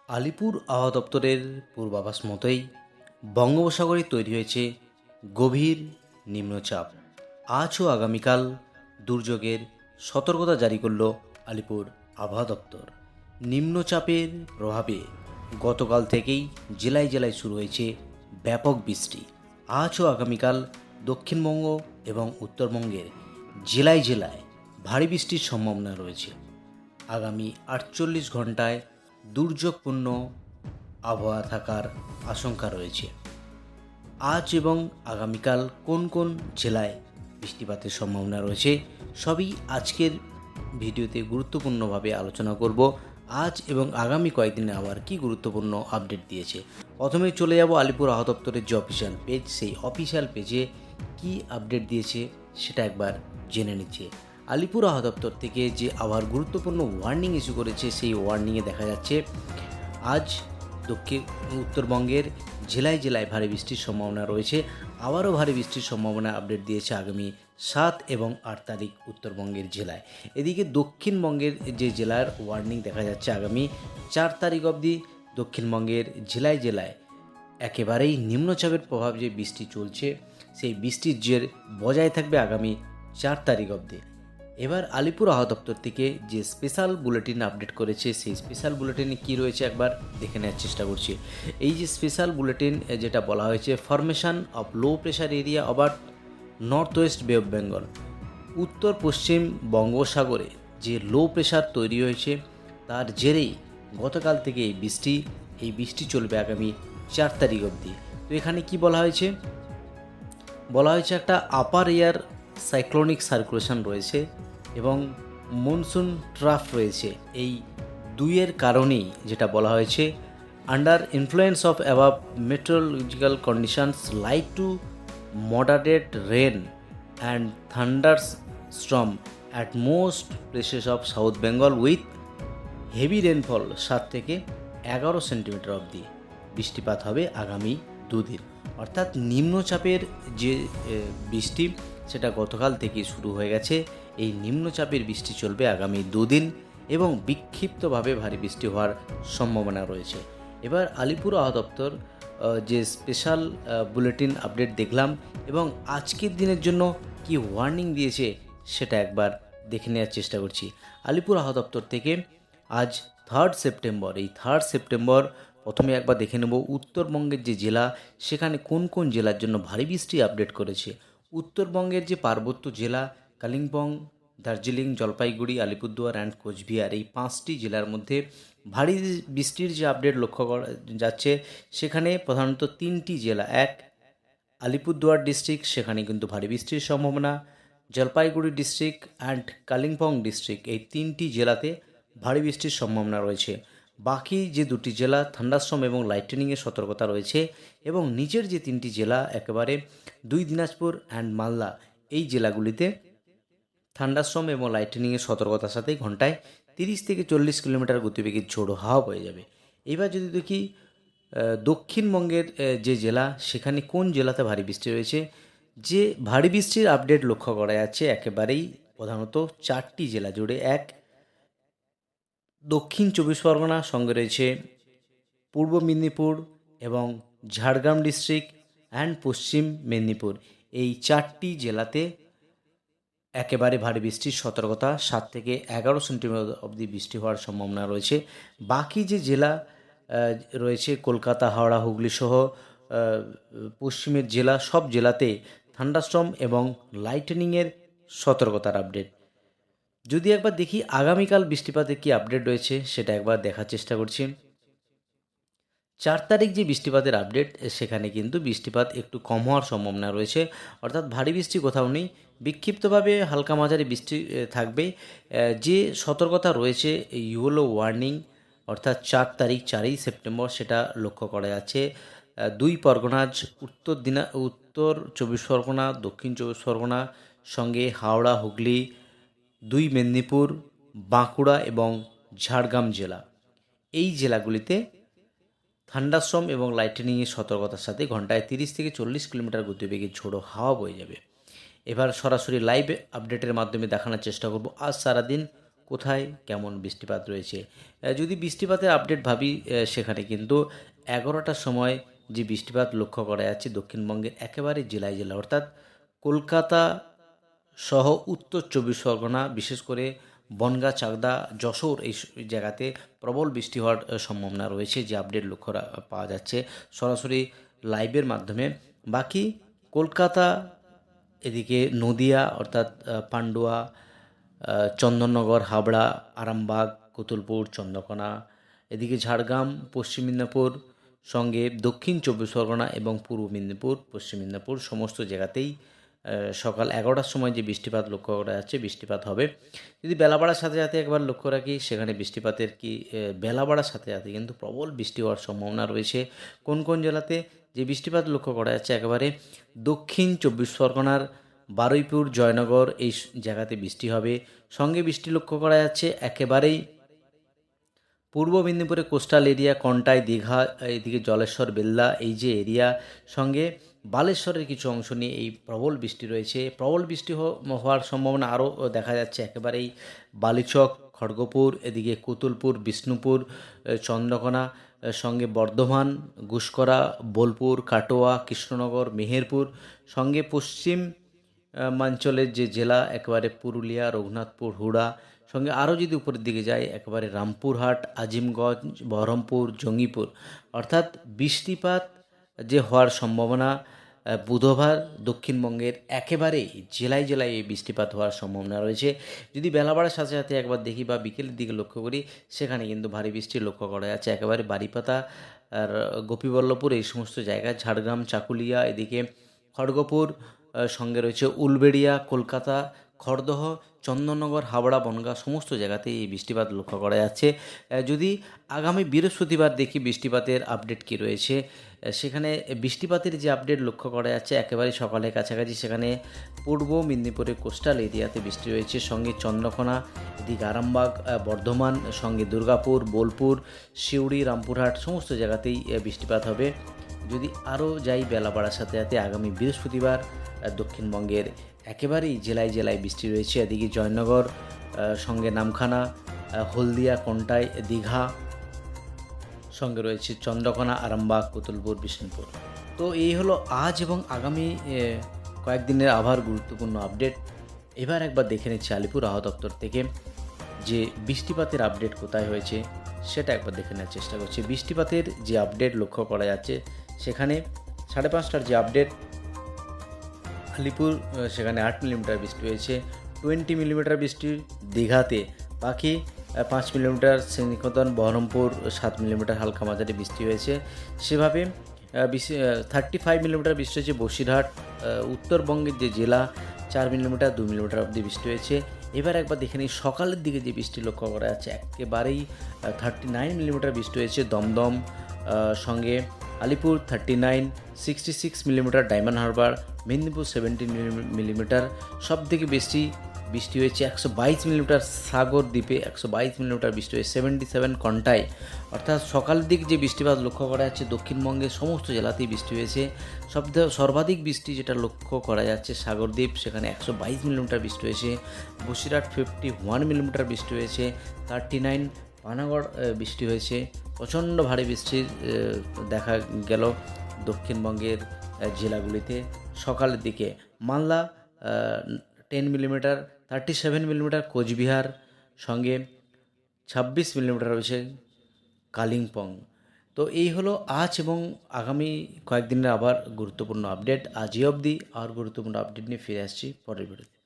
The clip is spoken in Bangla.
আলিপুর আবহাওয়া দপ্তরের পূর্বাভাস মতোই বঙ্গোপসাগরে তৈরি হয়েছে গভীর নিম্নচাপ। আজ ও আগামীকাল দুর্যোগের সতর্কতা জারি করল আলিপুর আবহাওয়া দপ্তর। নিম্নচাপের প্রভাবে গতকাল থেকেই জেলায় জেলায় শুরু হয়েছে ব্যাপক বৃষ্টি। আজ ও আগামীকাল দক্ষিণবঙ্গ এবং উত্তরবঙ্গের জেলায় জেলায় ভারী বৃষ্টির সম্ভাবনা রয়েছে। আগামী 48 ঘন্টায় দুর্যোগপূর্ণ আবহাওয়া থাকার আশঙ্কা রয়েছে। আজ এবং আগামীকাল কোন কোন জেলায় বৃষ্টিপাতের সম্ভাবনা রয়েছে সবই আজকের ভিডিওতে গুরুত্বপূর্ণভাবে আলোচনা করব। আজ এবং আগামী কয়েকদিনে আবার কি গুরুত্বপূর্ণ আপডেট দিয়েছে। প্রথমে চলে যাব আলিপুর আবহাওয়া দপ্তরের যে অফিসিয়াল পেজ, সেই অফিসিয়াল পেজে কি আপডেট দিয়েছে সেটা একবার জেনে নিচ্ছে। আলিপুর আবহাওয়া দপ্তর থেকে যে আবার গুরুত্বপূর্ণ ওয়ার্নিং ইস্যু করেছে, সেই ওয়ার্নিংয়ে দেখা যাচ্ছে আজ দক্ষিণ উত্তরবঙ্গের জেলায় জেলায় ভারী বৃষ্টির সম্ভাবনা রয়েছে। আবারও ভারী বৃষ্টির সম্ভাবনা আপডেট দিয়েছে আগামী 7 এবং 8 তারিখ উত্তরবঙ্গের জেলায়। এদিকে দক্ষিণবঙ্গের যে জেলার ওয়ার্নিং দেখা যাচ্ছে আগামী 4 তারিখ অবধি দক্ষিণবঙ্গের জেলায় জেলায় একেবারেই নিম্নচাপের প্রভাব যে বৃষ্টি চলছে, সেই বৃষ্টির জের বজায় থাকবে আগামী 4 তারিখ অবধি। এবার আলিপুর আবহাওয়া দপ্তর থেকে যে স্পেশাল বুলেটিন আপডেট করেছে, সেই স্পেশাল বুলেটিনে কী রয়েছে একবার দেখে নেওয়ার চেষ্টা করছি। এই যে স্পেশাল বুলেটিন যেটা বলা হয়েছে, formation of low pressure area over north West বে অফ বেঙ্গল, উত্তর পশ্চিম বঙ্গোপসাগরে যে লো প্রেশার তৈরি হয়েছে তার জেরেই গতকাল থেকে এই বৃষ্টি চলবে আগামী 4 তারিখ অবধি। তো এখানে কি বলা হয়েছে, একটা আপার এয়ার সাইক্লোনিক সার্কুলেশন রয়েছে এবং মনসুন ট্রাফ রয়েছে। এই দুইয়ের কারণেই যেটা বলা হয়েছে, under influence of above meteorological conditions like to moderate rain and thunders storm at most places of south Bengal with heavy rainfall 7 থেকে 11 সেন্টিমিটার অবধি বৃষ্টিপাত হবে আগামী দুদিন। অর্থাৎ নিম্নচাপের যে বৃষ্টি সেটা গতকাল থেকে শুরু হয়ে গেছে। এই নিম্নচাপের বৃষ্টি চলবে আগামী দুদিন এবং বিক্ষিপ্তভাবে ভারী বৃষ্টি হওয়ার সম্ভাবনা রয়েছে। এবার আলিপুর আবহাওয়া দপ্তর যে স্পেশাল বুলেটিন আপডেট দেখলাম এবং আজকের দিনের জন্য কি ওয়ার্নিং দিয়েছে সেটা একবার দেখে নেওয়ার চেষ্টা করছি। আলিপুর আবহাওয়া দপ্তর থেকে আজ 3 সেপ্টেম্বর, এই 3 সেপ্টেম্বর প্রথমে একবার দেখে নেব উত্তরবঙ্গের যে জেলা, সেখানে কোন কোন জেলার জন্য ভারী বৃষ্টি আপডেট করেছে। উত্তরবঙ্গের যে পার্বত্য জেলা কালিম্পং, দার্জিলিং, জলপাইগুড়ি, আলিপুরদুয়ার অ্যান্ড কোচবিহার, এই 5টি জেলার মধ্যে ভারী বৃষ্টির যে আপডেট লক্ষ্য করা যাচ্ছে, সেখানে প্রধানত 3টি জেলা, এক আলিপুরদুয়ার ডিস্ট্রিক্ট, সেখানে কিন্তু ভারী বৃষ্টির সম্ভাবনা, Jalpaiguri district and Kalimpong district, এই 3টি জেলাতে ভারী বৃষ্টির সম্ভাবনা রয়েছে। বাকি যে 2টি জেলা থান্ডারস্টর্ম এবং লাইটেনিংয়ের সতর্কতা রয়েছে এবং নিচের যে 3টি জেলা একেবারে 2 দিনাজপুর অ্যান্ড মালদা, এই জেলাগুলিতে থান্ডারস্টর্ম এবং লাইটেনিংয়ের সতর্কতার সাথে ঘন্টায় 30 থেকে 40 কিলোমিটার গতিবেগের ঝোড়ো হাওয়া বয়ে যাবে। এবার যদি দেখি দক্ষিণবঙ্গের যে জেলা, সেখানে কোন জেলাতে ভারী বৃষ্টি রয়েছে, যে ভারী বৃষ্টির আপডেট লক্ষ্য করা যাচ্ছে একেবারেই প্রধানত 4টি জেলা জুড়ে। এক দক্ষিণ 24 পরগনা, সঙ্গে রয়েছে পূর্ব মেদিনীপুর এবং ঝাড়গ্রাম ডিস্ট্রিক্ট অ্যান্ড পশ্চিম মেদিনীপুর, এই 4টি জেলাতে একেবারে ভারী বৃষ্টির সতর্কতা, 7 থেকে 11 সেন্টিমিটার অবধি বৃষ্টি হওয়ার সম্ভাবনা রয়েছে। বাকি যে জেলা রয়েছে কলকাতা, হাওড়া, হুগলি সহ পশ্চিমের জেলা, সব জেলাতে থান্ডারস্টর্ম এবং লাইটেনিংয়ের সতর্কতার আপডেট। যদি একবার দেখি আগামীকাল বৃষ্টিপাতের কী আপডেট রয়েছে সেটা একবার দেখার চেষ্টা করছি। 4 তারিখ যে বৃষ্টিপাতের আপডেট, সেখানে কিন্তু বৃষ্টিপাত একটু কম হওয়ার সম্ভাবনা রয়েছে। অর্থাৎ ভারী বৃষ্টি কোথাও নেই, বিক্ষিপ্তভাবে হালকা মাঝারি বৃষ্টি থাকবে। যে সতর্কতা রয়েছে ইয়েলো ওয়ার্নিং, অর্থাৎ 4 তারিখ 4ই সেপ্টেম্বর, সেটা লক্ষ্য করা যাচ্ছে 2 পরগনাজ, উত্তর 24 পরগনা, দক্ষিণ 24 পরগনা, সঙ্গে হাওড়া, হুগলি, 2 মেদিনীপুর, বাঁকুড়া এবং ঝাড়গ্রাম জেলা, এই জেলাগুলিতে থান্ডারস্টর্ম এবং লাইটেনিংয়ের সতর্কতার সাথে ঘন্টায় 30 থেকে 40 কিলোমিটার গতিবেগে ঝোড়ো হাওয়া বয়ে যাবে। এবার সরাসরি লাইভ আপডেটের মাধ্যমে দেখানোর চেষ্টা করব আজ সারাদিন কোথায় কেমন বৃষ্টিপাত রয়েছে। যদি বৃষ্টিপাতের আপডেট ভাবি, সেখানে কিন্তু 11টার সময় যে বৃষ্টিপাত লক্ষ্য করা যাচ্ছে দক্ষিণবঙ্গের একেবারে জেলায় জেলা, অর্থাৎ কলকাতা সহ উত্তর চব্বিশ পরগনা, বিশেষ করে বনগাঁ, চাকদা, যশোর এই জায়গাতে প্রবল বৃষ্টি হওয়ার সম্ভাবনা রয়েছে, যে আপডেট লক্ষ্য পাওয়া যাচ্ছে সরাসরি লাইভের মাধ্যমে। বাকি কলকাতা, এদিকে নদিয়া অর্থাৎ পান্ডুয়া, চন্দননগর, হাবড়া, আরামবাগ, কুতুলপুর, চন্দ্রকোনা, এদিকে ঝাড়গ্রাম, পশ্চিম মেদিনীপুর, সঙ্গে দক্ষিণ চব্বিশ পরগনা এবং পূর্ব মেদিনীপুর, পশ্চিম মেদিনীপুর সমস্ত জায়গাতেই সকাল 11টার সময় যে বৃষ্টিপাত লক্ষ্য করা যাচ্ছে বৃষ্টিপাত হবে। যদি বেলা বাড়ার সাথে সাথে একবার লক্ষ্য রাখি, সেখানে বৃষ্টিপাতের বেলা বাড়ার সাথে সাথে কিন্তু প্রবল বৃষ্টি হওয়ার সম্ভাবনা রয়েছে। কোন কোন জেলাতে যে বৃষ্টিপাত লক্ষ্য করা যাচ্ছে, একেবারে দক্ষিণ চব্বিশ পরগনার বারুইপুর, জয়নগর এই জায়গাতে বৃষ্টি হবে। সঙ্গে বৃষ্টি লক্ষ্য করা যাচ্ছে একেবারেই পূর্ব মেদিনীপুরে কোস্টাল এরিয়া, কন্টাই, দীঘা, এদিকে জলেশ্বর, বেল্লা, এই যে এরিয়া, সঙ্গে বালেশ্বরের কিছু অংশ নিয়ে এই প্রবল বৃষ্টি রয়েছে। প্রবল বৃষ্টি হওয়ার সম্ভাবনা আরও দেখা যাচ্ছে একেবারেই বালিচক, খড়গপুর, এদিকে কুতুলপুর, বিষ্ণুপুর, চন্দ্রকোনা, সঙ্গে বর্ধমান, গুসকরা, বোলপুর, কাটোয়া, কৃষ্ণনগর, মেহেরপুর, সঙ্গে পশ্চিম মাঞ্চলের যে জেলা একেবারে পুরুলিয়া, রঘুনাথপুর, হুড়া, সঙ্গে আরও যদি উপরের দিকে যায় একেবারে রামপুরহাট, আজিমগঞ্জ, বহরমপুর, জঙ্গিপুর, অর্থাৎ বৃষ্টিপাত যে হওয়ার সম্ভাবনা বুধবার দক্ষিণবঙ্গের একেবারেই জেলায় জেলায় এই বৃষ্টিপাত হওয়ার সম্ভাবনা রয়েছে। যদি বেলা বাড়ার সাথে সাথে একবার দেখি বা বিকেলের দিকে লক্ষ্য করি, সেখানে কিন্তু ভারী বৃষ্টির লক্ষ্য করা যাচ্ছে একেবারে বারিপাতা আর গোপীবল্লভপুর এই সমস্ত জায়গায়, ঝাড়গ্রাম, চাকুলিয়া, এদিকে খড়গপুর, সঙ্গে রয়েছে উলবেড়িয়া, কলকাতা, খড়দহ, চন্দননগর, হাবড়া, বনগাঁ সমস্ত জায়গাতেই এই বৃষ্টিপাত লক্ষ্য করা যাচ্ছে। যদি আগামী বৃহস্পতিবার দেখি বৃষ্টিপাতের আপডেট কী রয়েছে, সেখানে বৃষ্টিপাতের যে আপডেট লক্ষ্য করা যাচ্ছে একেবারে সকালের কাছাকাছি, সেখানে পূর্ব মেদিনীপুরের কোস্টাল এরিয়াতে বৃষ্টি রয়েছে, সঙ্গে চন্দ্রকোনা, এদিকে আরামবাগ, বর্ধমান, সঙ্গে দুর্গাপুর, বোলপুর, সিউড়ি, রামপুরহাট সমস্ত জায়গাতেই বৃষ্টিপাত হবে। যদি আরও যাই বেলা বাড়ার সাথে সাথে আগামী বৃহস্পতিবার দক্ষিণবঙ্গের একেবারেই জেলায় জেলায় বৃষ্টি রয়েছে। এদিকে জয়নগর, সঙ্গে নামখানা, হলদিয়া, কন্টাই, দীঘা, সঙ্গে রয়েছে চন্দ্রকোনা, আরামবাগ, কুতুলপুর, বিষ্ণুপুর। তো এই হলো আজ এবং আগামী কয়েকদিনের আবহাওয়ার গুরুত্বপূর্ণ আপডেট। এবার একবার দেখে নিচ্ছি আলিপুর আবহাওয়া দপ্তর থেকে যে বৃষ্টিপাতের আপডেট কোথায় হয়েছে সেটা একবার দেখে নেওয়ার চেষ্টা করছি। বৃষ্টিপাতের যে আপডেট লক্ষ্য করা যাচ্ছে, সেখানে 5:30টার যে আপডেট, আলিপুর সেখানে 8 মিলিমিটার বৃষ্টি হয়েছে, 20 মিলিমিটার বৃষ্টি দীঘাতে, বাকি 5 মিলিমিটার শ্রীনিকেতন, বহরমপুর 7 মিলিমিটার হালকা মাঝারি বৃষ্টি হয়েছে। সেভাবে 35 মিলিমিটার বৃষ্টি হয়েছে বসিরহাট, উত্তরবঙ্গের যে জেলা 4 মিলিমিটার 2 মিলিমিটার অবধি বৃষ্টি হয়েছে। এবার একবার দেখে নিই সকালের দিকে যে বৃষ্টি লক্ষ্য করা যাচ্ছে, একেবারেই 39 মিলিমিটার বৃষ্টি হয়েছে দমদম, সঙ্গে আলিপুর 39, 66 মিলিমিটার ডায়মন্ড হারবার, মেদিনীপুর 17 মিলিমিটার। সব থেকে বেশি বৃষ্টি হয়েছে 122 মিলিমিটার সাগর দ্বীপে, 122 মিলিমিটার বৃষ্টি হয়েছে 77 কন্টায়। অর্থাৎ সকালের দিক যে বৃষ্টিপাত লক্ষ্য করা যাচ্ছে দক্ষিণবঙ্গের সমস্ত জেলাতেই বৃষ্টি হয়েছে। সর্বাধিক বৃষ্টি যেটা লক্ষ্য করা যাচ্ছে সাগরদ্বীপ, সেখানে 122 মিলিমিটার বৃষ্টি হয়েছে। বসিরহাট 51 মিলিমিটার বৃষ্টি হয়েছে, 39 পানাগড় বৃষ্টি হয়েছে। প্রচণ্ড ভারী বৃষ্টির দেখা গেল দক্ষিণবঙ্গের জেলাগুলিতে সকালের দিকে। মালদা 10 মিলিমিটার, 37 মিলিমিটার কোচবিহার, সঙ্গে 26 মিলিমিটার রয়েছে কালিম্পং। তো এই হলো আজ এবং আগামী কয়েকদিনের আবার গুরুত্বপূর্ণ আপডেট। আজই অবধি আর গুরুত্বপূর্ণ আপডেট নিয়ে ফিরে আসছি পরের ভিডিওতে।